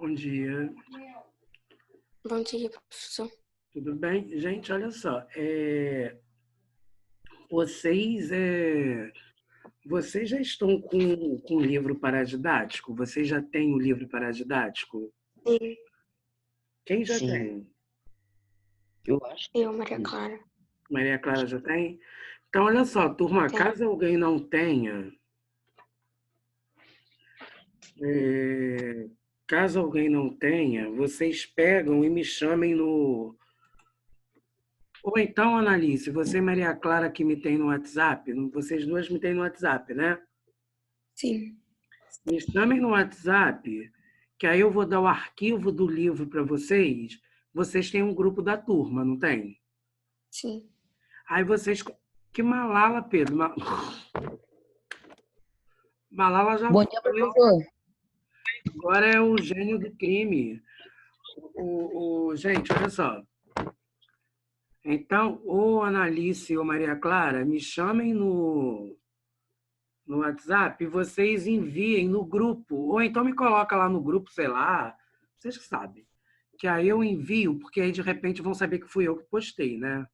Bom dia. Bom dia, professor. Tudo bem? Gente, olha só. Vocês, vocês já estão com o livro paradidático? Vocês já têm o livro paradidático? Sim. Quem já Sim. tem? Eu acho. Eu, Maria Clara. Maria Clara já tem? Então, olha só, turma, Tem. caso alguém não tenha, vocês pegam e me chamem no... Ou então, Annalise, você e Maria Clara que me tem no WhatsApp, vocês duas me têm no WhatsApp, né? Sim. Me chamem no WhatsApp, que aí eu vou dar o arquivo do livro para vocês. Vocês têm um grupo da turma, não tem? Sim. Aí vocês... Que Malala, Pedro? Malala já Bom dia, foi. professor. Agora é o gênio do crime. Gente, olha só. Então, ou Analice ou Maria Clara, me chamem no WhatsApp e vocês enviem no grupo. Ou então me coloca lá no grupo, sei lá, vocês que sabem. Que aí eu envio, porque aí de repente vão saber que fui eu que postei, né?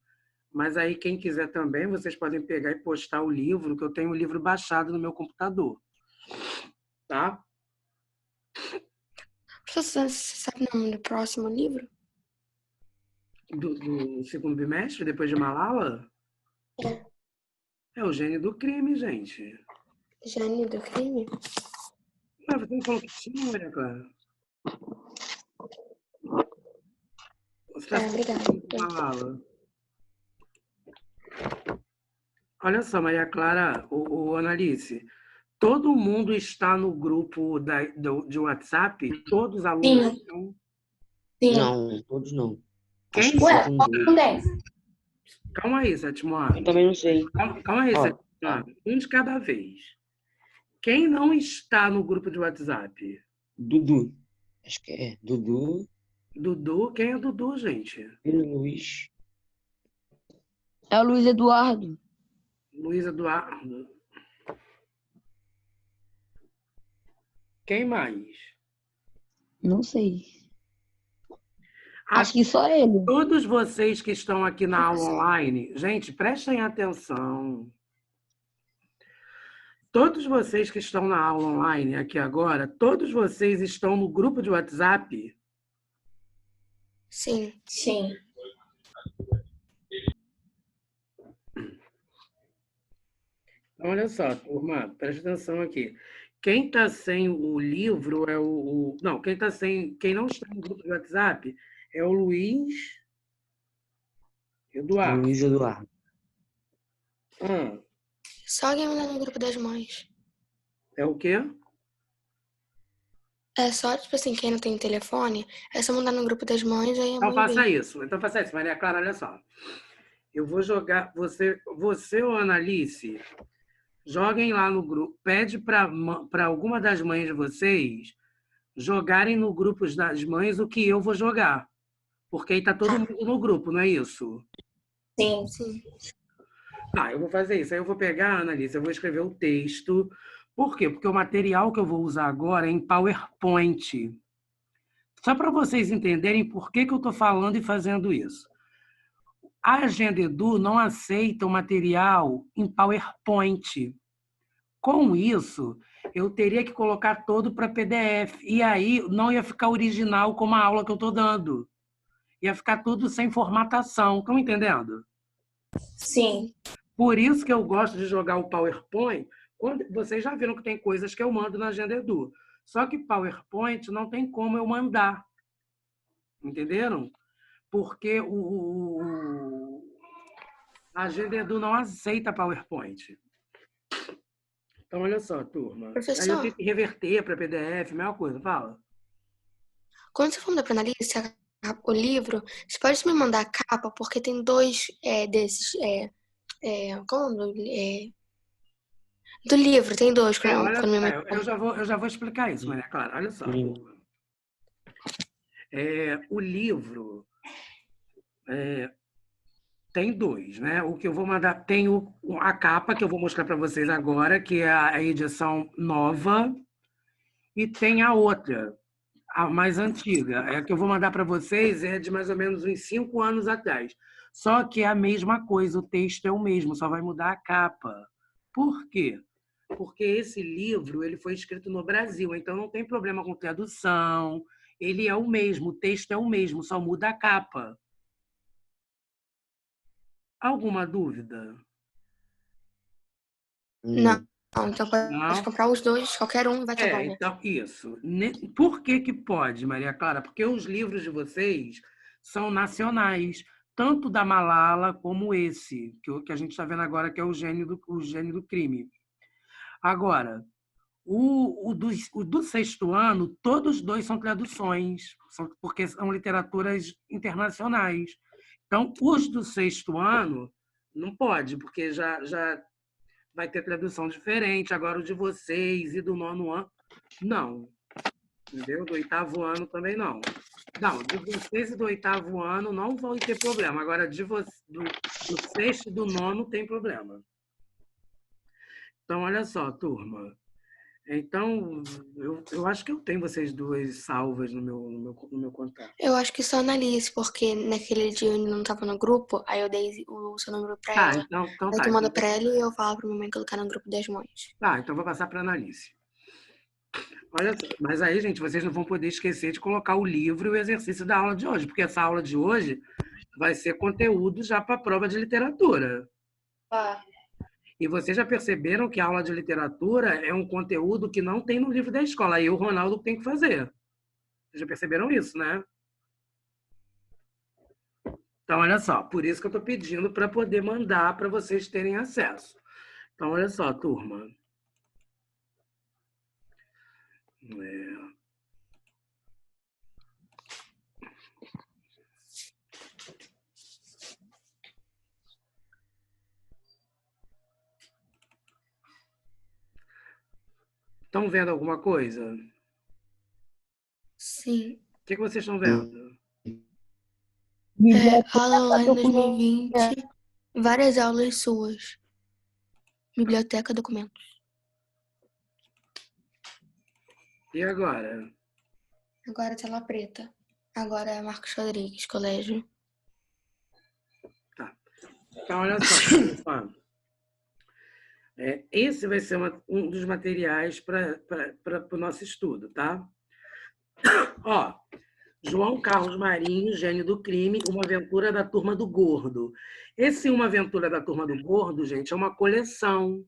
Mas aí quem quiser também, vocês podem pegar e postar o livro, que eu tenho o livro baixado no meu computador. Tá? Professor, você sabe o nome do próximo livro? Do segundo bimestre, depois de Malala? É o gênio do crime, gente. Gênio do crime? Ah, você não falou que tinha, Maria Clara? Você está Obrigada. Malala. Olha só, Maria Clara, Analice, todo mundo está no grupo de WhatsApp? Todos os alunos estão? Sim. Não, todos não. Quem? Acho que só com dois. Calma aí, sétimo ano. Eu também não sei. Calma aí, Ó, sétimo ano. Um de cada vez. Quem não está no grupo de WhatsApp? Dudu. Acho que é Dudu Dudu? Quem é Dudu, gente? e Luiz. É o Luiz Eduardo. Luiz Eduardo. Quem mais? Não sei. Acho que só ele. Todos vocês que estão aqui na aula online, gente, prestem atenção. Todos vocês que estão na aula online aqui agora, todos vocês estão no grupo de WhatsApp? Sim. Sim. Então, olha só, turma, presta atenção aqui. Quem está sem o livro é Não, quem não está no grupo de WhatsApp é o Luiz Eduardo. Luiz Eduardo. Só alguém mandar no grupo das mães. É o quê? É só, tipo assim, quem não tem telefone, é só mandar no grupo das mães, aí a Então mãe faça vê. isso. Então faça isso, Maria Clara, olha só. Eu vou jogar... Você ou Annalise, joguem lá no grupo. Pede para alguma das mães de vocês jogarem no grupo das mães o que eu vou jogar. Porque aí está todo mundo no grupo, não é isso? Sim. Sim. Tá, eu vou fazer isso. Aí eu vou pegar, Annalise, eu vou escrever o texto. Por quê? Porque o material que eu vou usar agora é em PowerPoint. Só para vocês entenderem por que eu estou falando e fazendo isso. A Agenda Edu não aceita o material em PowerPoint. Com isso, eu teria que colocar todo para PDF. E aí não ia ficar original como a aula que eu estou dando. Ia ficar tudo sem formatação. Estão entendendo? Sim. Por isso que eu gosto de jogar o PowerPoint. Vocês já viram que tem coisas que eu mando na Agenda Edu. Só que PowerPoint não tem como eu mandar. Entenderam? Porque a Agenda Edu não aceita PowerPoint. Então, olha só, turma. Professor. Aí eu tenho que reverter para PDF, mesma coisa. Fala. Quando você for mandar pra Annalise o livro, você pode me mandar a capa, porque tem dois desses. Como do livro, tem dois. Eu já vou explicar isso, Maria Clara. Olha só. O livro tem dois, né? O que eu vou mandar tem a capa que eu vou mostrar para vocês agora, que é a edição nova, e tem a outra. A mais antiga, é a que eu vou mandar para vocês, é de mais ou menos uns 5 anos atrás. Só que é a mesma coisa, o texto é o mesmo, só vai mudar a capa. Por quê? Porque esse livro ele foi escrito no Brasil, então não tem problema com tradução, ele é o mesmo, o texto é o mesmo, só muda a capa. Alguma dúvida? Não. Então pode Não? comprar os dois, qualquer um vai estar bom, né? Então, isso. Por que que pode, Maria Clara? Porque os livros de vocês são nacionais, tanto da Malala como esse, que a gente está vendo agora, que é o gênio do crime. Agora, o do sexto ano, todos dois são traduções, porque são literaturas internacionais. Então, os do sexto ano não pode, porque já vai ter tradução diferente. Agora, o de vocês e do nono ano, não. Entendeu? Do oitavo ano também não. Não, de vocês e do oitavo ano não vão ter problema. Agora, do sexto e do nono tem problema. Então, olha só, turma. Então, eu acho que eu tenho vocês duas salvas no meu contato. Eu acho que só a Annalise, porque naquele dia eu não tava no grupo, aí eu dei o seu número pra Tá, ela. então Aí tá. tu manda pra ela e eu falo pra minha mãe colocar no grupo das mães. Tá, então vou passar para a Analice. Olha só, mas aí, gente, vocês não vão poder esquecer de colocar o livro e o exercício da aula de hoje, porque essa aula de hoje vai ser conteúdo já para a prova de literatura. Tá. E vocês já perceberam que a aula de literatura é um conteúdo que não tem no livro da escola. Aí o Ronaldo tem que fazer. Vocês já perceberam isso, né? Então, olha só, por isso que eu estou pedindo para poder mandar para vocês terem acesso. Então, olha só, turma. Estão vendo alguma coisa? Sim. O que vocês estão vendo? Aula online 2020, várias aulas suas. Biblioteca, documentos. E agora? Agora tela preta. Agora é Marcos Rodrigues, colégio. Tá. Então, olha só. Esse vai ser um dos materiais para o nosso estudo, tá? Ó, João Carlos Marinho, Gênio do Crime, Uma Aventura da Turma do Gordo. Esse Uma Aventura da Turma do Gordo, gente, é uma coleção.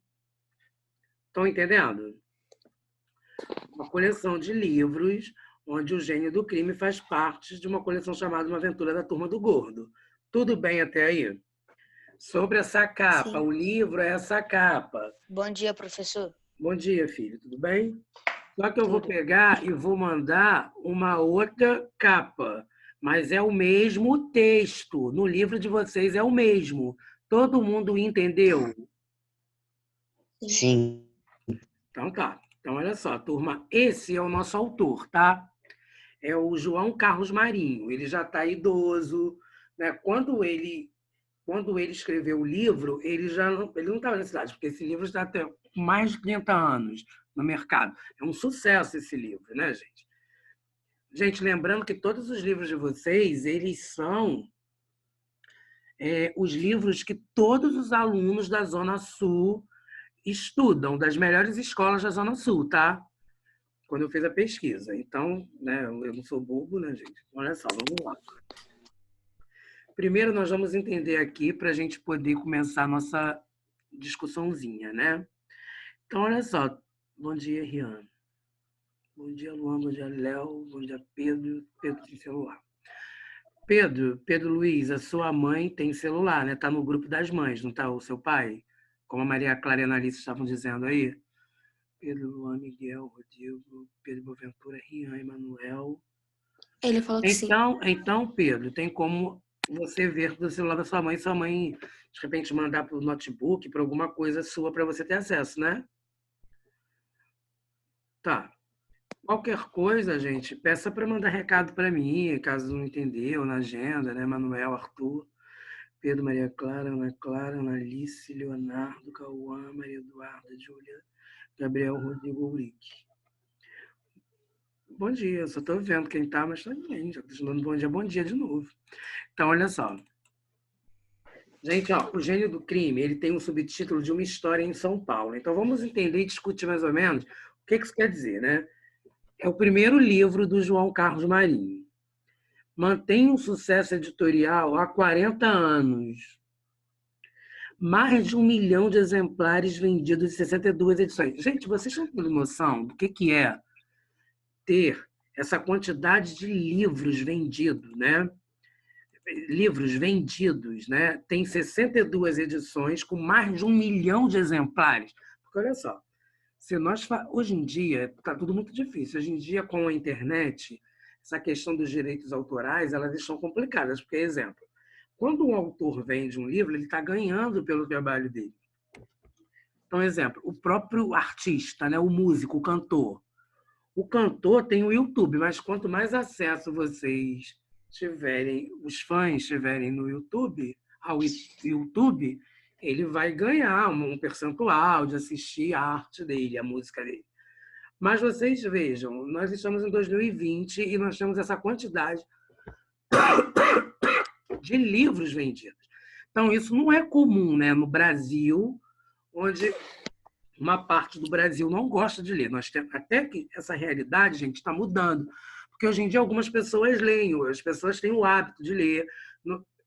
Estão entendendo? Uma coleção de livros onde o Gênio do Crime faz parte de uma coleção chamada Uma Aventura da Turma do Gordo. Tudo bem até aí? Sobre essa capa, Sim. o livro é essa capa. Bom dia, professor. Bom dia, filho, tudo bem? Só que eu vou pegar e vou mandar uma outra capa, mas é o mesmo texto. No livro de vocês é o mesmo. Todo mundo entendeu? Sim. Então tá. Então, olha só, turma, esse é o nosso autor, tá? É o João Carlos Marinho. Ele já está idoso, né? Quando ele escreveu o livro, ele não estava na cidade, porque esse livro já tem mais de 30 anos no mercado. É um sucesso esse livro, né, gente? Gente, lembrando que todos os livros de vocês, eles são os livros que todos os alunos da Zona Sul estudam, das melhores escolas da Zona Sul, tá? Quando eu fiz a pesquisa. Então, né, eu não sou bobo, né, gente? Olha só, vamos lá. Primeiro, nós vamos entender aqui para a gente poder começar a nossa discussãozinha, né? Então, olha só. Bom dia, Rian. Bom dia, Luan. Bom dia, Léo. Bom dia, Pedro. Pedro tem celular. Pedro Luiz, a sua mãe tem celular, né? Está no grupo das mães, não está o seu pai? Como a Maria Clara e a Analice estavam dizendo aí. Pedro, Luan, Miguel, Rodrigo, Pedro Boaventura, Rian, Emanuel. Ele falou que sim. Então, Pedro, tem como você ver do celular da sua mãe de repente, mandar para o notebook, para alguma coisa sua, para você ter acesso, né? Tá. Qualquer coisa, gente, peça para mandar recado para mim, caso não entendeu, na agenda, né? Manuel, Arthur, Pedro, Maria Clara, Ana Alice, Leonardo, Cauã, Maria Eduarda, Júlia, Gabriel, Rodrigo, Ulrich. Bom dia, eu só estou vendo quem está, mas está bem, já estou dando bom dia de novo. Então, olha só. Gente, ó, O Gênio do Crime, ele tem um subtítulo de Uma História em São Paulo. Então, vamos entender e discutir mais ou menos o que isso quer dizer, né? É o primeiro livro do João Carlos Marinho. Mantém um sucesso editorial há 40 anos. Mais de 1 milhão de exemplares vendidos em 62 edições. Gente, vocês estão tendo noção do que é ter essa quantidade de livros vendidos, né? Livros vendidos, né? Tem 62 edições com mais de 1 milhão de exemplares. Porque olha só, se nós hoje em dia está tudo muito difícil. Hoje em dia, com a internet, essa questão dos direitos autorais, elas estão complicadas. Porque, exemplo, quando um autor vende um livro, ele está ganhando pelo trabalho dele. Então, exemplo, o próprio artista, né? O músico, o cantor. O cantor tem o YouTube, mas quanto mais acesso vocês tiverem, os fãs tiverem no YouTube, ao YouTube, ele vai ganhar um percentual de assistir a arte dele, a música dele. Mas vocês vejam, nós estamos em 2020 e nós temos essa quantidade de livros vendidos. Então, isso não é comum, né? No Brasil, onde uma parte do Brasil não gosta de ler. Nós temos, até que essa realidade, gente, está mudando. Porque hoje em dia algumas pessoas leem, as pessoas têm o hábito de ler.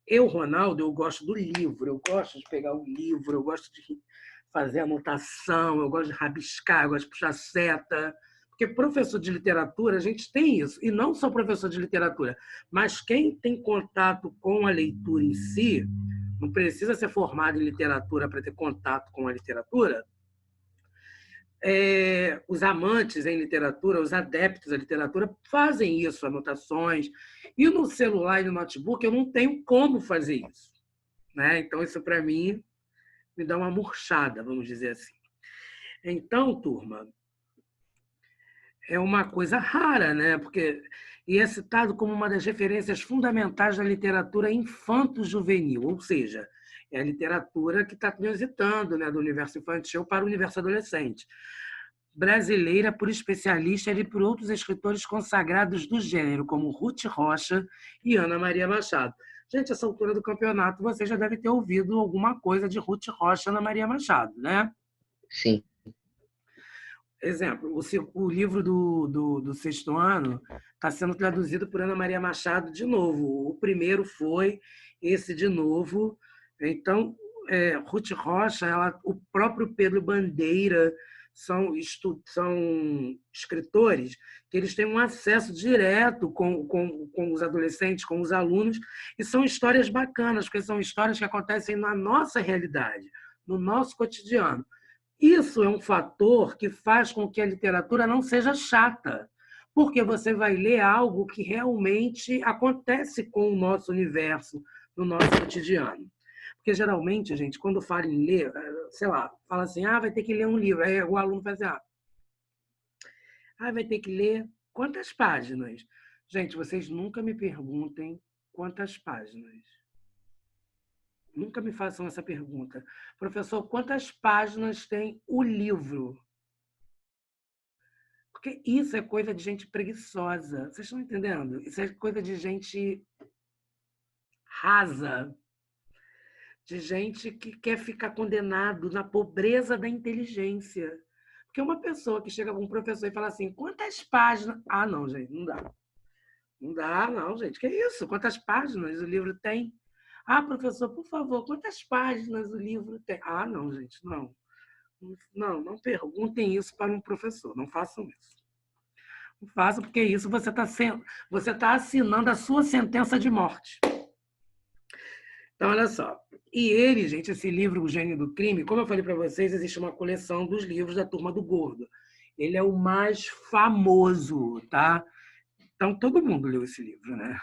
Eu, Ronaldo, eu gosto do livro, eu gosto de pegar o livro, eu gosto de fazer anotação, eu gosto de rabiscar, eu gosto de puxar seta. Porque professor de literatura, a gente tem isso. E não só professor de literatura, mas quem tem contato com a leitura em si, não precisa ser formado em literatura para ter contato com a literatura, os amantes em literatura, os adeptos à literatura, fazem isso, anotações. E no celular e no notebook eu não tenho como fazer isso, né? Então, isso, para mim, me dá uma murchada, vamos dizer assim. Então, turma, é uma coisa rara, né? Porque é citado como uma das referências fundamentais da literatura infanto-juvenil, ou seja, é a literatura que está transitando, né, do universo infantil para o universo adolescente. Brasileira por especialistas e por outros escritores consagrados do gênero, como Ruth Rocha e Ana Maria Machado. Gente, essa altura do campeonato, você já deve ter ouvido alguma coisa de Ruth Rocha e Ana Maria Machado, né? Sim. Exemplo, o livro do sexto ano está sendo traduzido por Ana Maria Machado de novo. O primeiro foi esse de novo. Então, Ruth Rocha, o próprio Pedro Bandeira, são escritores que eles têm um acesso direto com os adolescentes, com os alunos, e são histórias bacanas, porque são histórias que acontecem na nossa realidade, no nosso cotidiano. Isso é um fator que faz com que a literatura não seja chata, porque você vai ler algo que realmente acontece com o nosso universo, no nosso cotidiano. Porque, geralmente, gente, quando fala em ler, sei lá, fala assim, vai ter que ler um livro. Aí o aluno faz assim, vai ter que ler quantas páginas? Gente, vocês nunca me perguntem quantas páginas. Nunca me façam essa pergunta. Professor, quantas páginas tem o livro? Porque isso é coisa de gente preguiçosa. Vocês estão entendendo? Isso é coisa de gente rasa, de gente que quer ficar condenado na pobreza da inteligência. Porque uma pessoa que chega com um professor e fala assim, quantas páginas... não, gente, não dá. Não dá, não, gente. Que isso? Quantas páginas o livro tem? Professor, por favor, quantas páginas o livro tem? Não, gente, não. Não perguntem isso para um professor. Não façam isso. Não façam, porque isso você está assinando a sua sentença de morte. Então, olha só. E ele, gente, esse livro, O Gênio do Crime, como eu falei para vocês, existe uma coleção dos livros da Turma do Gordo. Ele é o mais famoso, tá? Então, todo mundo leu esse livro, né?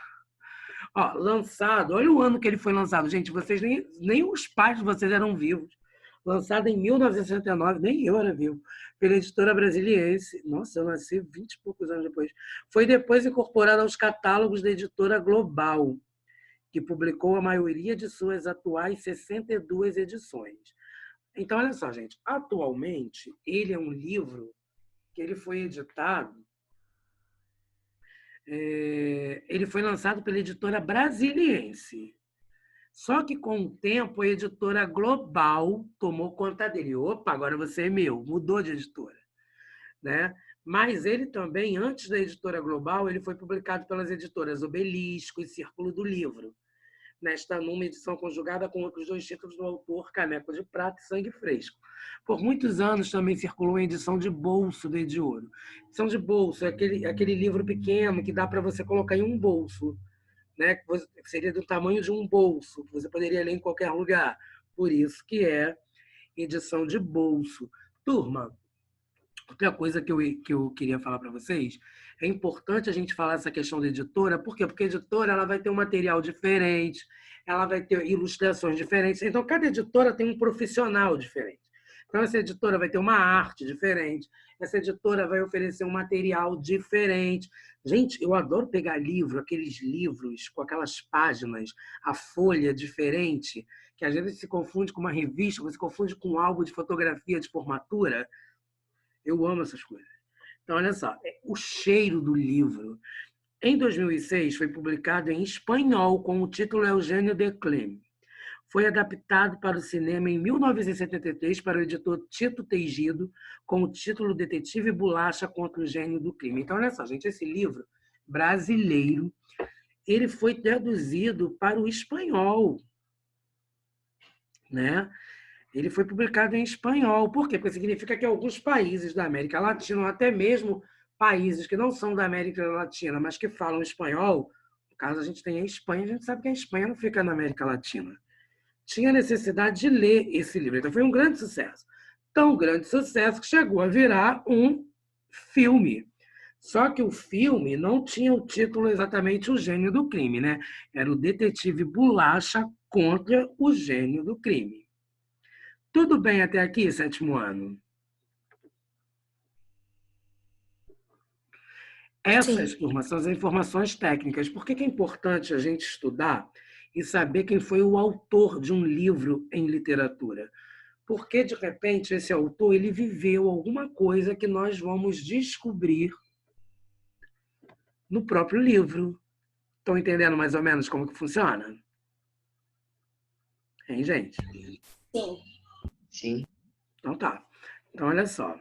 Lançado, olha o ano que ele foi lançado. Gente, vocês nem os pais de vocês eram vivos. Lançado em 1969, nem eu era vivo, pela editora brasiliense. Nossa, eu nasci 20 e poucos anos depois. Foi depois incorporado aos catálogos da editora Global, que publicou a maioria de suas atuais 62 edições. Então, olha só, gente. Atualmente, ele é um livro que ele foi editado Ele foi lançado pela editora Brasiliense. Só que, com o tempo, a editora Global tomou conta dele. Opa, agora você é meu, mudou de editora, né? Mas ele também, antes da editora Global, ele foi publicado pelas editoras Obelisco e Círculo do Livro, nesta numa edição conjugada com outros 2 títulos do autor, Caneco de Prata e Sangue Fresco. Por muitos anos também circulou em edição de bolso do Ediouro. Edição de bolso é aquele livro pequeno que dá para você colocar em um bolso, né? Que seria do tamanho de um bolso, que você poderia ler em qualquer lugar. Por isso que é edição de bolso. Turma, outra coisa que eu queria falar para vocês, é importante a gente falar essa questão da editora, por quê? Porque a editora ela vai ter um material diferente, ela vai ter ilustrações diferentes, então cada editora tem um profissional diferente. Então essa editora vai ter uma arte diferente, essa editora vai oferecer um material diferente. Gente, eu adoro pegar livro, aqueles livros com aquelas páginas, a folha diferente, que às vezes se confunde com uma revista, se confunde com um álbum de fotografia de formatura. Eu amo essas coisas. Então, olha só, o cheiro do livro. Em 2006, foi publicado em espanhol com o título Eugênio Declime. Foi adaptado para o cinema em 1973 para o editor Tito Teigido, com o título Detetive Bolacha contra o Gênio do Crime. Então, olha só, gente, esse livro brasileiro, ele foi traduzido para o espanhol, né? Ele foi publicado em espanhol. Por quê? Porque significa que alguns países da América Latina, ou até mesmo países que não são da América Latina, mas que falam espanhol, no caso a gente tem a Espanha, a gente sabe que a Espanha não fica na América Latina, tinha necessidade de ler esse livro. Então foi um grande sucesso. Tão grande sucesso que chegou a virar um filme. Só que o filme não tinha o título exatamente O Gênio do Crime, né? Era o Detetive Bolacha contra o Gênio do Crime. Tudo bem até aqui, 7º ano? Essas, Sim. turmas, são as informações técnicas. Por que é importante a gente estudar e saber quem foi o autor de um livro em literatura? Porque, de repente, esse autor ele viveu alguma coisa que nós vamos descobrir no próprio livro. Estão entendendo mais ou menos como que funciona? Hein, gente? Sim. Sim. Então tá. Então, olha só.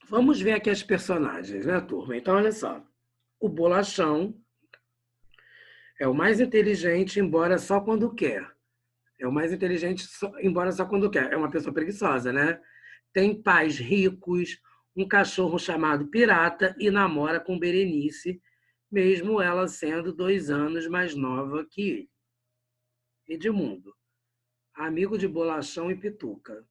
Vamos ver aqui as personagens, né, turma? Então, olha só. O Bolachão é o mais inteligente, embora só quando quer. É o mais inteligente, embora só quando quer. É uma pessoa preguiçosa, né? Tem pais ricos, um cachorro chamado Pirata e namora com Berenice, mesmo ela sendo 2 anos mais nova que ele. Edmundo, amigo de Bolachão e Pituca.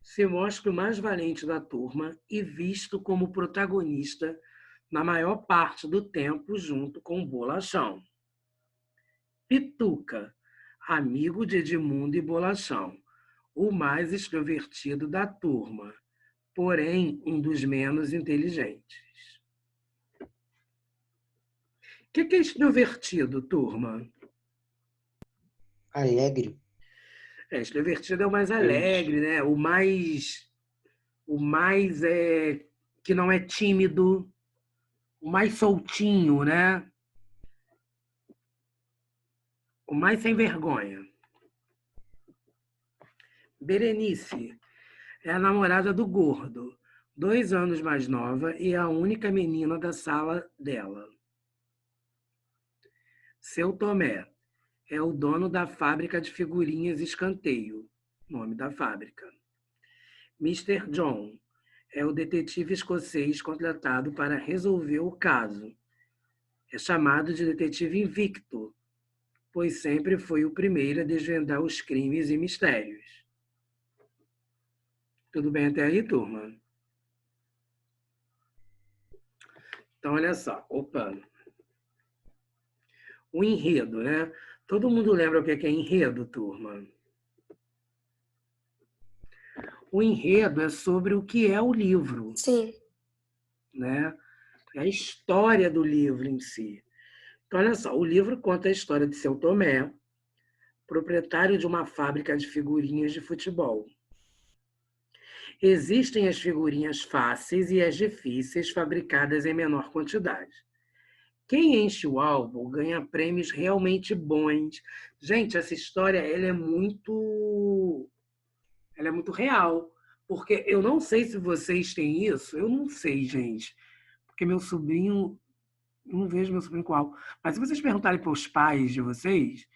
Se mostra o mais valente da turma e visto como protagonista na maior parte do tempo junto com Bolachão. Pituca, amigo de Edmundo e Bolachão, o mais extrovertido da turma, porém um dos menos inteligentes. O que é extrovertido, turma? Alegre. Extrovertido é o mais alegre, né? O mais que não é tímido, o mais soltinho, né? O mais sem vergonha. Berenice é a namorada do gordo, 2 anos mais nova e a única menina da sala dela. Seu Tomé é o dono da fábrica de figurinhas Escanteio, nome da fábrica. Mr. John é o detetive escocês contratado para resolver o caso. É chamado de detetive invicto, pois sempre foi o primeiro a desvendar os crimes e mistérios. Tudo bem até aí, turma? Então, olha só. Opa. O enredo, né? Todo mundo lembra o que é enredo, turma? O enredo é sobre o que é o livro, Sim. né? É a história do livro em si. Então, olha só, o livro conta a história de Seu Tomé, proprietário de uma fábrica de figurinhas de futebol. Existem as figurinhas fáceis e as difíceis, fabricadas em menor quantidade. Quem enche o álbum ganha prêmios realmente bons. Gente, essa história ela é muito real, porque eu não sei se vocês têm isso, eu não sei, gente, porque meu sobrinho, eu não vejo meu sobrinho com álbum, mas se vocês perguntarem para os pais de vocês,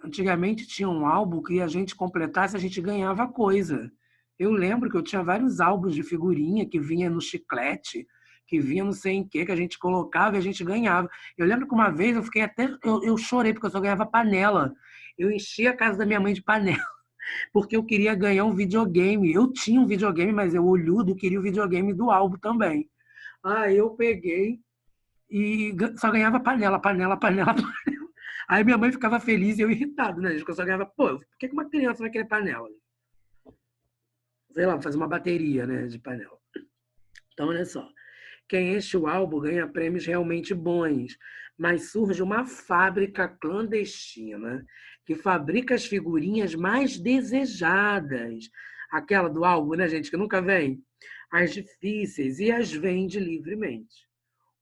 antigamente tinha um álbum que a gente completasse, a gente ganhava coisa. Eu lembro que eu tinha vários álbuns de figurinha que vinha no chiclete, que vinha não sei em que a gente colocava e a gente ganhava. Eu lembro que uma vez eu fiquei até. Eu chorei porque eu só ganhava panela. Eu enchi a casa da minha mãe de panela, porque eu queria ganhar um videogame. Eu tinha um videogame, mas eu, olhudo, queria o videogame do álbum também. Aí eu peguei e só ganhava panela, panela, panela, panela. Aí minha mãe ficava feliz e eu irritado, né? Porque eu só ganhava, pô, por que uma criança vai querer panela? Sei lá, fazer uma bateria, né, de panela. Então, olha só. Quem enche o álbum ganha prêmios realmente bons, mas surge uma fábrica clandestina que fabrica as figurinhas mais desejadas. Aquela do álbum, né, gente, que nunca vem? As difíceis e as vende livremente.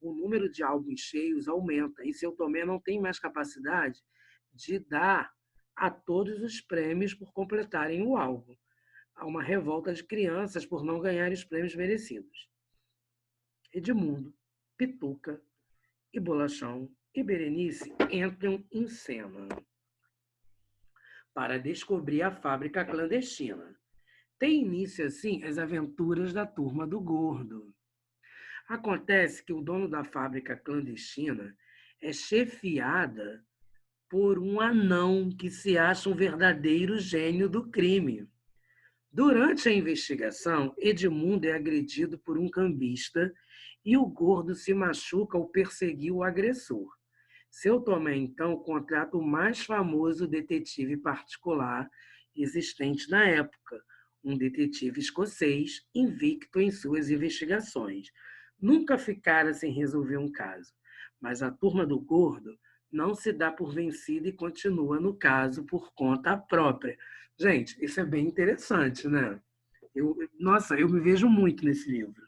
O número de álbuns cheios aumenta e seu Tomé não tem mais capacidade de dar a todos os prêmios por completarem o álbum. Há uma revolta de crianças por não ganharem os prêmios merecidos. Edmundo, Pituca e Bolachão e Berenice entram em cena para descobrir a fábrica clandestina. Tem início, assim, as aventuras da turma do Gordo. Acontece que o dono da fábrica clandestina é chefiada por um anão que se acha um verdadeiro gênio do crime. Durante a investigação, Edmundo é agredido por um cambista e o Gordo se machuca ao perseguir o agressor. Seu Tomé, então, contrata o mais famoso detetive particular existente na época, um detetive escocês invicto em suas investigações. Nunca ficara sem resolver um caso, mas a turma do Gordo não se dá por vencida e continua no caso por conta própria. Gente, isso é bem interessante, né? Nossa, eu me vejo muito nesse livro,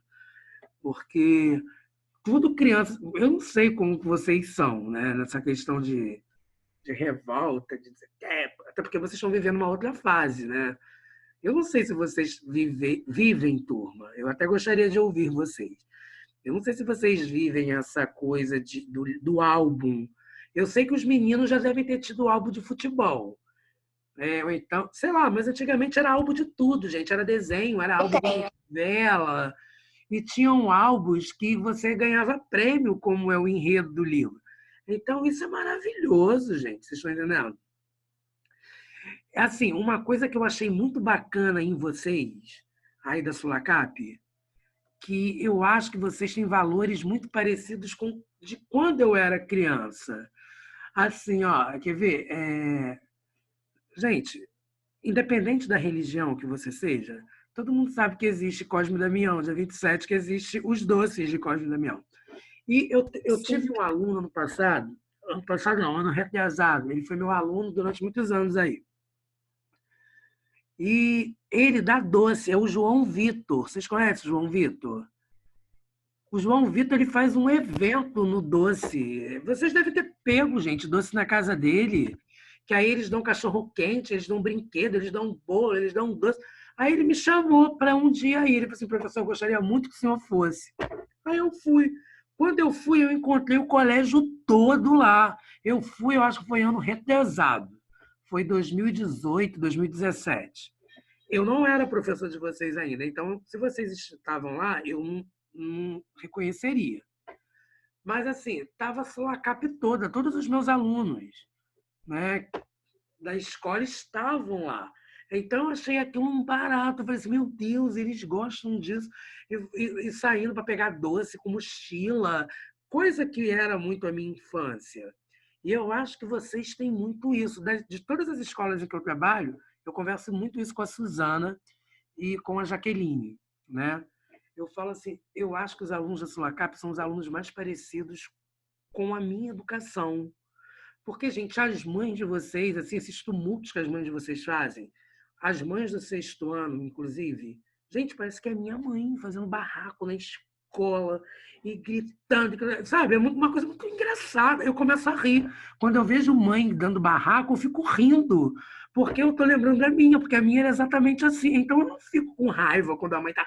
porque tudo criança. Eu não sei como vocês são, né? Nessa questão de revolta, de dizer, até porque vocês estão vivendo uma outra fase, né? Eu não sei se vocês vivem turma. Eu até gostaria de ouvir vocês. Eu não sei se vocês vivem essa coisa do álbum. Eu sei que os meninos já devem ter tido álbum de futebol. Ou então, sei lá, mas antigamente era álbum de tudo, gente. Era desenho, era álbum de novela. E tinham álbuns que você ganhava prêmio, como é o enredo do livro. Então, isso é maravilhoso, gente. Vocês estão entendendo? É assim, uma coisa que eu achei muito bacana em vocês, aí da Sulacap, que eu acho que vocês têm valores muito parecidos com de quando eu era criança. Assim, ó, quer ver? Gente, independente da religião que você seja, todo mundo sabe que existe Cosme e Damião, dia 27, que existe os doces de Cosme e Damião. E eu tive um aluno ano passado não, ano retrasado, ele foi meu aluno durante muitos anos aí. E ele dá doce, é o João Vitor. Vocês conhecem o João Vitor? O João Vitor ele faz um evento no doce. Vocês devem ter pego, gente, doce na casa dele. Que aí eles dão cachorro quente, eles dão brinquedo, eles dão bolo, eles dão doce. Aí ele me chamou para um dia ir. Ele falou assim, professor, eu gostaria muito que o senhor fosse. Aí eu fui. Quando eu fui, eu encontrei o colégio todo lá. Eu fui, eu acho que foi ano retrasado. Foi 2018, 2017. Eu não era professor de vocês ainda, então, se vocês estavam lá, eu não reconheceria. Mas, assim, estava a Sulacap toda, todos os meus alunos, né, da escola estavam lá. Então, eu achei aquilo um barato. Eu falei assim, meu Deus, eles gostam disso. E saindo para pegar doce com mochila, coisa que era muito a minha infância. E eu acho que vocês têm muito isso. De todas as escolas em que eu trabalho, eu converso muito isso com a Suzana e com a Jaqueline, né? Eu falo assim, eu acho que os alunos da Sulacap são os alunos mais parecidos com a minha educação, Porque, gente, as mães de vocês, assim, esses tumultos que as mães de vocês fazem, as mães do 6º ano, inclusive, gente, parece que é minha mãe fazendo barraco na escola e gritando, sabe? É uma coisa muito engraçada. Eu começo a rir. Quando eu vejo mãe dando barraco, eu fico rindo, porque eu tô lembrando da minha, porque a minha era exatamente assim. Então eu não fico com raiva quando a mãe tá.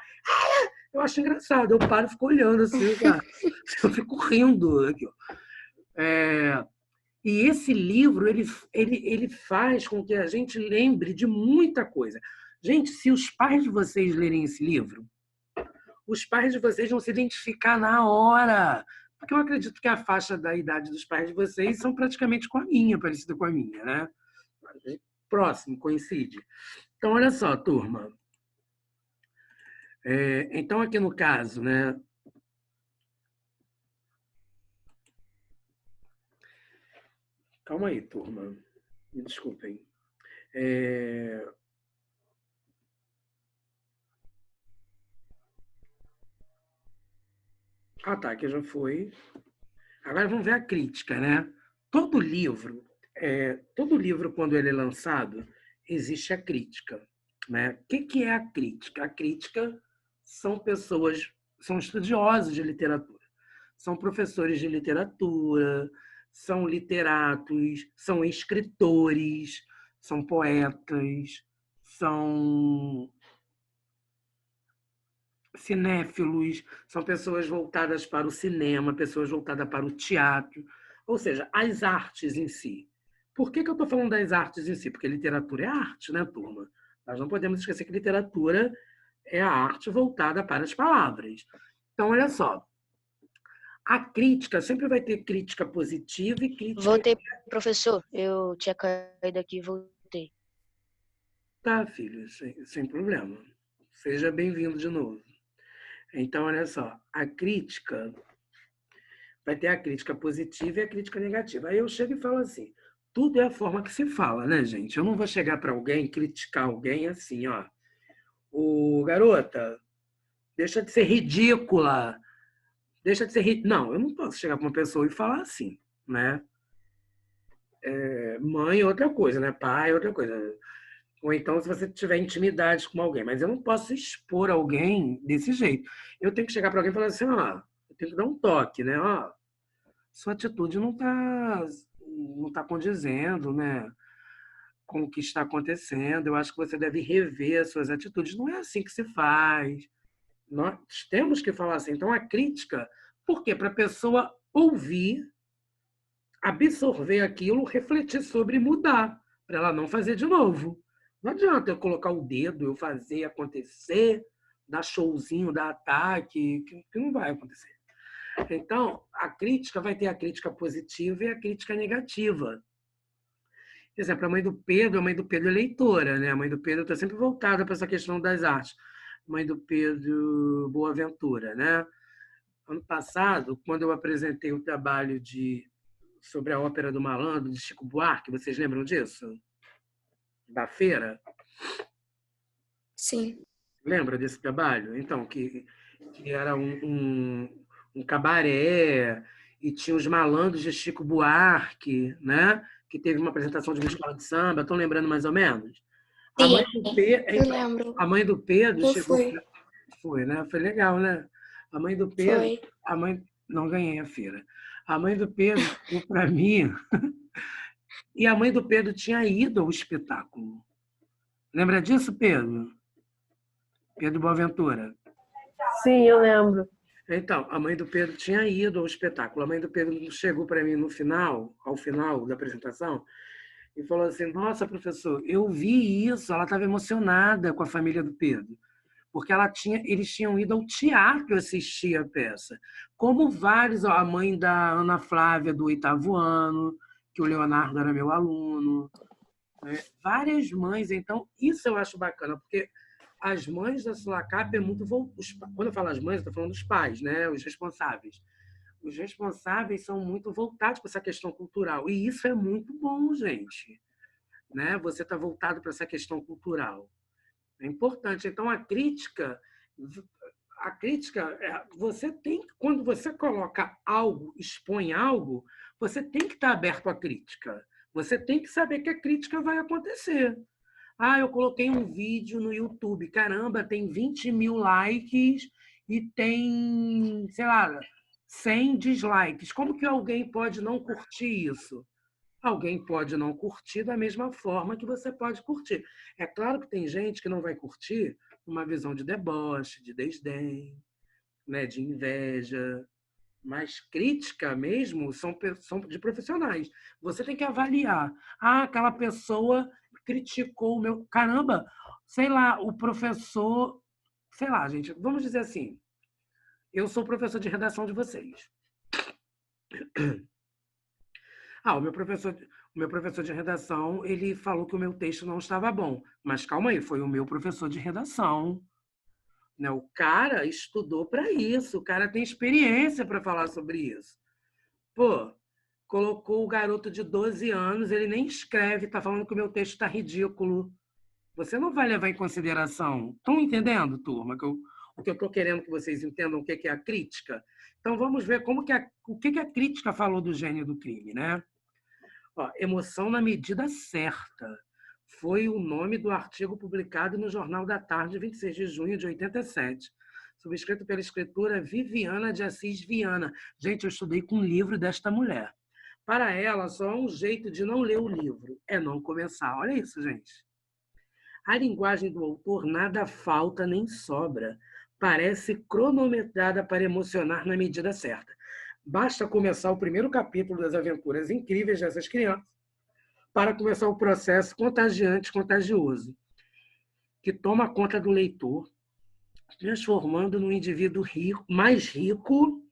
Eu acho engraçado. Eu paro e fico olhando assim, cara. Eu fico rindo aqui, ó. E esse livro, ele faz com que a gente lembre de muita coisa. Gente, se os pais de vocês lerem esse livro, os pais de vocês vão se identificar na hora. Porque eu acredito que a faixa da idade dos pais de vocês são praticamente com a minha, parecida com a minha, né? Próximo, coincide. Então, olha só, turma. Então, aqui no caso, né? Calma aí, turma. Me desculpem. Ah, tá, que já foi. Agora vamos ver a crítica, né? Todo livro, quando ele é lançado, existe a crítica, né? O que é a crítica? A crítica são pessoas, são estudiosos de literatura, são professores de literatura, são literatos, são escritores, são poetas, são cinéfilos, são pessoas voltadas para o cinema, pessoas voltadas para o teatro, ou seja, as artes em si. Por que eu estou falando das artes em si? Porque literatura é arte, né, turma? Nós não podemos esquecer que literatura é a arte voltada para as palavras. Então, olha só, a crítica sempre vai ter crítica positiva e crítica... Voltei, professor. Eu tinha caído aqui e voltei. Tá, filho, sem problema. Seja bem-vindo de novo. Então, olha só, a crítica vai ter a crítica positiva e a crítica negativa. Aí eu chego e falo assim, tudo é a forma que se fala, né, gente? Eu não vou chegar para alguém, criticar alguém assim, ó. Ô, garota, deixa de ser ridícula. Deixa de ser ridícula. Não, eu não posso chegar para uma pessoa e falar assim, né? Mãe é outra coisa, né? Pai é outra coisa. Ou então, se você tiver intimidade com alguém. Mas eu não posso expor alguém desse jeito. Eu tenho que chegar para alguém e falar assim, ó, eu tenho que dar um toque, né? Ó, sua atitude não tá condizendo, né, com o que está acontecendo. Eu acho que você deve rever as suas atitudes. Não é assim que se faz. Nós temos que falar assim. Então, a crítica, por quê? Para a pessoa ouvir, absorver aquilo, refletir sobre e mudar, para ela não fazer de novo. Não adianta eu colocar o dedo, eu fazer acontecer, dar showzinho, dar ataque, que não vai acontecer. Então, a crítica vai ter a crítica positiva e a crítica negativa. Por exemplo, a mãe do Pedro é leitora, né? A mãe do Pedro está sempre voltada para essa questão das artes. A mãe do Pedro Boaventura, né? Ano passado, quando eu apresentei o trabalho sobre a ópera do Malandro, de Chico Buarque, vocês lembram disso? Da feira? Sim. Lembra desse trabalho? Então, que era um cabaré e tinha os malandros de Chico Buarque, né? Que teve uma apresentação de uma escola de samba. Estão lembrando mais ou menos? A mãe do Pedro, Eu lembro. a mãe do Pedro Eu chegou... fui. Foi, né? Foi legal, né? A mãe do Pedro... Foi. A mãe... Não ganhei a feira. A mãe do Pedro chegou para mim e a mãe do Pedro tinha ido ao espetáculo. Lembra disso, Pedro? Pedro Boaventura. Sim, eu lembro. Então, a mãe do Pedro tinha ido ao espetáculo. A mãe do Pedro chegou para mim ao final da apresentação, e falou assim, nossa, professor, eu vi isso. Ela estava emocionada com a família do Pedro, porque eles tinham ido ao teatro assistir a peça. Como vários, a mãe da Ana Flávia, do 8º ano, que o Leonardo era meu aluno, né? Várias mães. Então, isso eu acho bacana, porque as mães da Sulacap é muito... Quando eu falo as mães, eu estou falando dos pais, né? Os responsáveis. Os responsáveis são muito voltados para essa questão cultural. E isso é muito bom, gente. Né? Você está voltado para essa questão cultural. É importante. Então, a crítica, você tem... Quando você coloca algo, expõe algo, você tem que estar aberto à crítica. Você tem que saber que a crítica vai acontecer. Ah, eu coloquei um vídeo no YouTube. Caramba, tem 20 mil likes e tem, sei lá, 100 dislikes. Como que alguém pode não curtir isso? Alguém pode não curtir da mesma forma que você pode curtir. É claro que tem gente que não vai curtir uma visão de deboche, de desdém, né, de inveja, mas crítica mesmo são de profissionais. Você tem que avaliar. Ah, aquela pessoa criticou o meu. Caramba, sei lá, o professor. Sei lá, gente, vamos dizer assim. Eu sou professor de redação de vocês. Ah, o meu professor de redação, ele falou que o meu texto não estava bom. Mas calma aí, foi o meu professor de redação. Né? O cara estudou para isso, o cara tem experiência para falar sobre isso. Pô, colocou o garoto de 12 anos, ele nem escreve, está falando que o meu texto está ridículo. Você não vai levar em consideração. Estão entendendo, turma? O que eu estou querendo que vocês entendam o que é a crítica? Então vamos ver o que a crítica falou do gênio do crime, né? Ó, emoção na medida certa. Foi o nome do artigo publicado no Jornal da Tarde, 26 de junho de 87, subscrito pela escritora Viviana de Assis Viana. Gente, eu estudei com um livro desta mulher. Para ela, só há um jeito de não ler o livro, é não começar. Olha isso, gente. A linguagem do autor nada falta nem sobra. Parece cronometrada para emocionar na medida certa. Basta começar o primeiro capítulo das aventuras incríveis dessas crianças para começar o processo contagiante, contagioso, que toma conta do leitor, transformando no indivíduo mais rico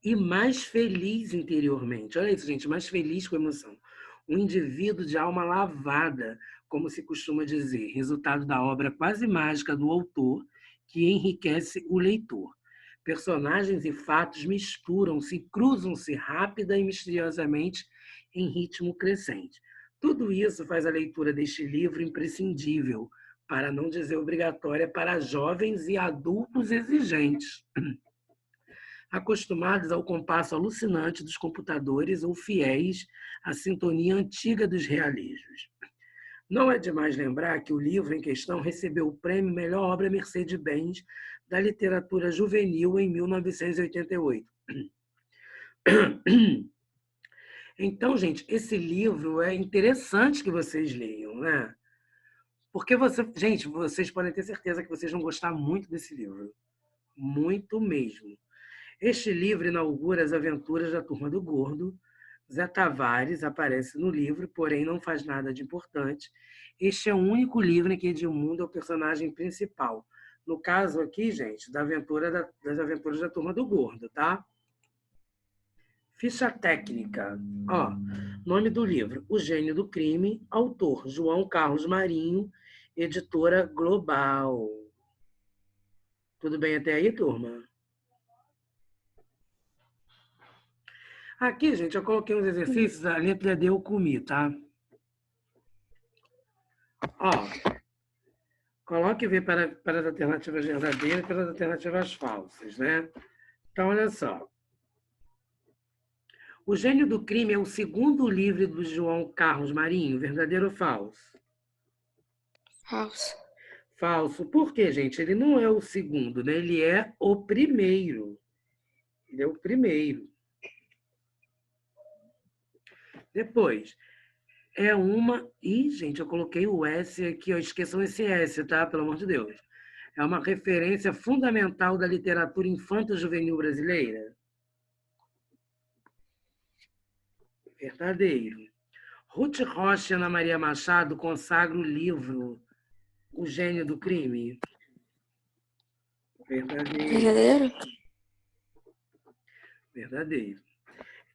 e mais feliz interiormente. Olha isso, gente, mais feliz com emoção. Um indivíduo de alma lavada, como se costuma dizer, resultado da obra quase mágica do autor, que enriquece o leitor. Personagens e fatos misturam-se, cruzam-se rápida e misteriosamente em ritmo crescente. Tudo isso faz a leitura deste livro imprescindível, para não dizer obrigatória, para jovens e adultos exigentes, acostumados ao compasso alucinante dos computadores ou fiéis à sintonia antiga dos realismos. Não é demais lembrar que o livro em questão recebeu o prêmio Melhor Obra Mercedes-Benz da Literatura Juvenil em 1988. Então, gente, esse livro é interessante que vocês leiam, né? Porque gente, vocês podem ter certeza que vocês vão gostar muito desse livro. Muito mesmo. Este livro inaugura as aventuras da Turma do Gordo. Zé Tavares aparece no livro, porém não faz nada de importante. Este é o único livro em que Edmundo é o personagem principal. No caso aqui, gente, das aventuras da Turma do Gordo, tá? Ficha técnica. Ó, nome do livro: O Gênio do Crime, autor João Carlos Marinho, editora Global. Tudo bem até aí, turma? Aqui, gente, eu coloquei uns exercícios, a letra D eu comi, tá? Ó, coloque V para as alternativas verdadeiras e para as alternativas falsas, né? Então, olha só. O Gênio do Crime é o segundo livro do João Carlos Marinho, verdadeiro ou falso? Falso. Falso. Por quê, gente? Ele não é o segundo, né? Ele é o primeiro. Ele é o primeiro. Depois, é uma... Ih, gente, eu coloquei o S aqui, ó. Esqueçam esse S, tá? Pelo amor de Deus. É uma referência fundamental da literatura infanto-juvenil brasileira. Verdadeiro. Ruth Rocha e Ana Maria Machado consagram o livro O Gênio do Crime. Verdadeiro. Verdadeiro? Verdadeiro.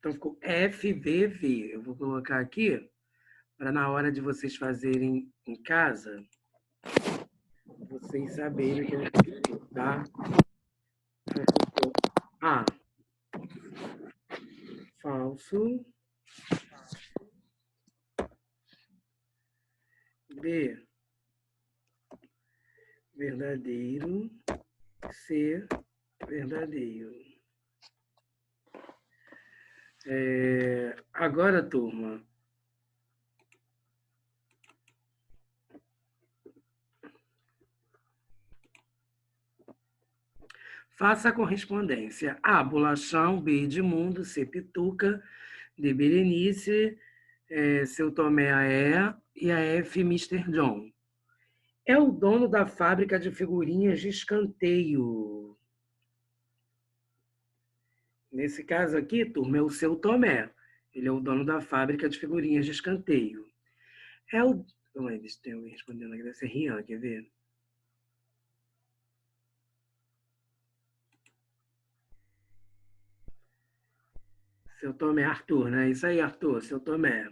Então ficou FVV. Eu vou colocar aqui para na hora de vocês fazerem em casa, vocês saberem o que eu escrevi, tá? Então ficou A. Falso. B. Verdadeiro. C. Verdadeiro. Agora, turma, faça a correspondência. A, Bolachão. B, Edmundo. C, Pituca. D, Berenice. Seu Tomé, a E. E a F, Mr. John. É o dono da fábrica de figurinhas de escanteio. Nesse caso aqui, turma, é o Seu Tomé. Ele é o dono da fábrica de figurinhas de escanteio. É o... Eles estão respondendo aqui, deve ser Rian, quer ver? Seu Tomé, Arthur, né? Isso aí, Arthur, Seu Tomé.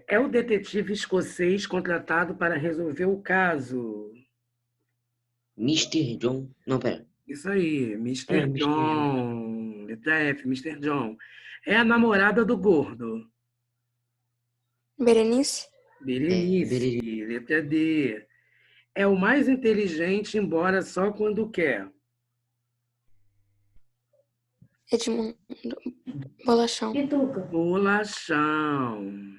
É o detetive escocês contratado para resolver o caso. Mr. John. Não, pera. Isso aí, Mr. Mr. John. Letra F, Mr. John. É a namorada do gordo. Berenice? Berenice. Letra D. É o mais inteligente, embora só quando quer. Edmundo. Bolachão. Pituca. Bolachão.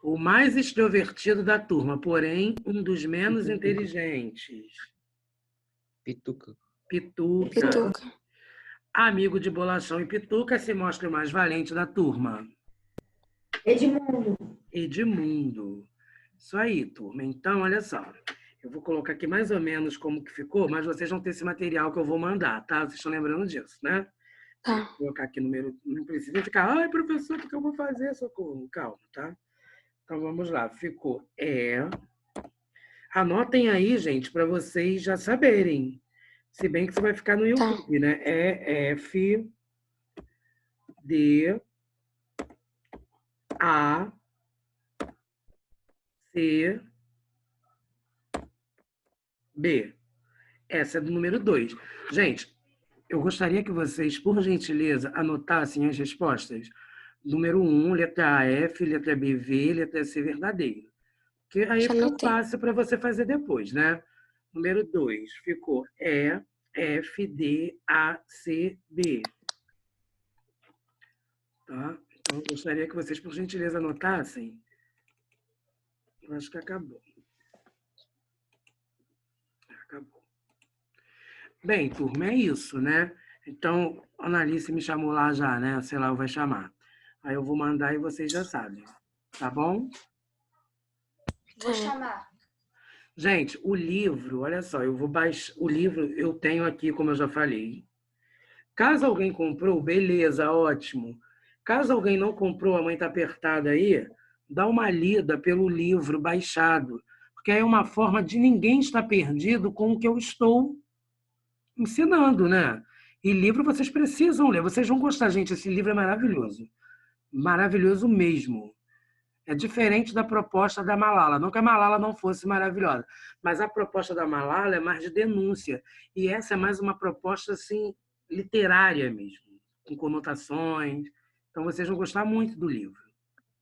O mais extrovertido da turma, porém, um dos menos inteligentes. Pituca. Pituca. Pituca. Amigo de Bolachão e Pituca, se mostra o mais valente da turma. Edmundo. Edmundo. Isso aí, turma. Então, olha só. Eu vou colocar aqui mais ou menos como que ficou, mas vocês vão ter esse material que eu vou mandar, tá? Vocês estão lembrando disso, né? Tá. Vou colocar aqui número... Não precisa ficar, ai, professor, o que eu vou fazer? Socorro. Calma, tá? Então, vamos lá. Ficou Anotem aí, gente, para vocês já saberem. Se bem que você vai ficar no YouTube, né? F, D, A, C, B. Essa é do número 2. Gente, eu gostaria que vocês, por gentileza, anotassem as respostas. Número 1, letra A, F, letra B, V, letra C, verdadeiro. Que aí fica fácil para você fazer depois, né? Número 2, ficou E, F, D, A, C, B. Tá? Então, eu gostaria que vocês, por gentileza, anotassem. Eu acho que acabou. Acabou. Bem, turma, é isso, né? Então, a Analice me chamou lá já, né? Sei lá, vai chamar. Aí eu vou mandar e vocês já sabem. Tá bom? Vou chamar. Gente, o livro, olha só, eu vou baixar. O livro eu tenho aqui, como eu já falei. Caso alguém comprou, beleza, ótimo. Caso alguém não comprou, a mãe está apertada aí, dá uma lida pelo livro baixado, porque é uma forma de ninguém estar perdido com o que eu estou ensinando, né? E livro vocês precisam ler, vocês vão gostar, gente, esse livro é maravilhoso. Maravilhoso mesmo. É diferente da proposta da Malala. Não que a Malala não fosse maravilhosa, mas a proposta da Malala é mais de denúncia. E essa é mais uma proposta assim, literária mesmo, com conotações. Então, vocês vão gostar muito do livro,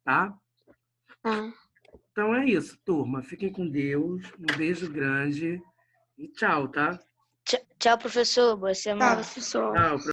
tá? Então, é isso, turma. Fiquem com Deus. Um beijo grande e tchau, tá? Tchau, professor. Boa semana. Tá, professor. Tchau.